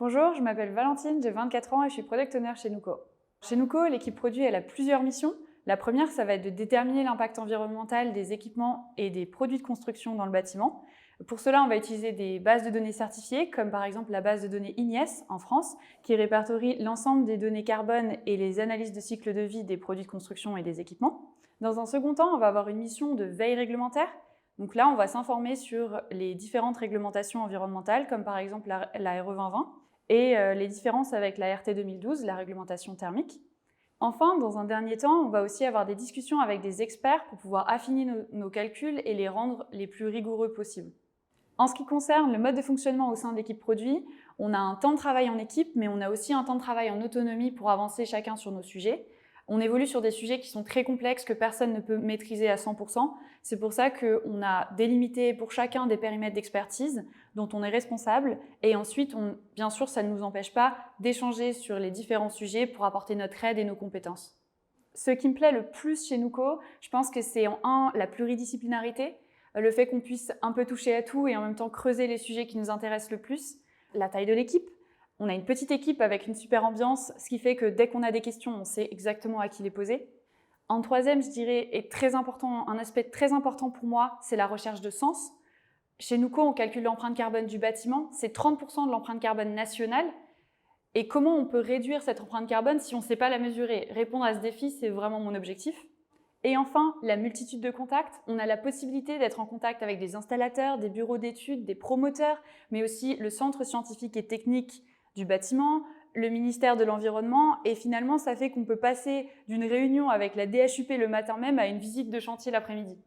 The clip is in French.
Bonjour, je m'appelle Valentine, j'ai 24 ans et je suis Product Owner chez Nuco. Chez Nuco, l'équipe produit elle a plusieurs missions. La première, ça va être de déterminer l'impact environnemental des équipements et des produits de construction dans le bâtiment. Pour cela, on va utiliser des bases de données certifiées, comme par exemple la base de données INIES en France, qui répertorie l'ensemble des données carbone et les analyses de cycle de vie des produits de construction et des équipements. Dans un second temps, on va avoir une mission de veille réglementaire. Donc là, on va s'informer sur les différentes réglementations environnementales, comme par exemple la RE 2020, et les différences avec la RT 2012, la réglementation thermique. Enfin, dans un dernier temps, on va aussi avoir des discussions avec des experts pour pouvoir affiner nos calculs et les rendre les plus rigoureux possibles. En ce qui concerne le mode de fonctionnement au sein de l'équipe produit, on a un temps de travail en équipe, mais on a aussi un temps de travail en autonomie pour avancer chacun sur nos sujets. On évolue sur des sujets qui sont très complexes, que personne ne peut maîtriser à 100%. C'est pour ça qu'on a délimité pour chacun des périmètres d'expertise dont on est responsable. Et ensuite, bien sûr, ça ne nous empêche pas d'échanger sur les différents sujets pour apporter notre aide et nos compétences. Ce qui me plaît le plus chez Nuco, je pense que c'est la pluridisciplinarité, le fait qu'on puisse un peu toucher à tout et en même temps creuser les sujets qui nous intéressent le plus, la taille de l'équipe. On a une petite équipe avec une super ambiance, ce qui fait que dès qu'on a des questions, on sait exactement à qui les poser. En troisième, je dirais, un aspect très important pour moi, c'est la recherche de sens. Chez Nuco, on calcule l'empreinte carbone du bâtiment, c'est 30% de l'empreinte carbone nationale. Et comment on peut réduire cette empreinte carbone si on ne sait pas la mesurer? Répondre à ce défi, c'est vraiment mon objectif. Et enfin, la multitude de contacts. On a la possibilité d'être en contact avec des installateurs, des bureaux d'études, des promoteurs, mais aussi le centre scientifique et technique du bâtiment, le ministère de l'Environnement, et finalement, ça fait qu'on peut passer d'une réunion avec la DHUP le matin même à une visite de chantier l'après-midi.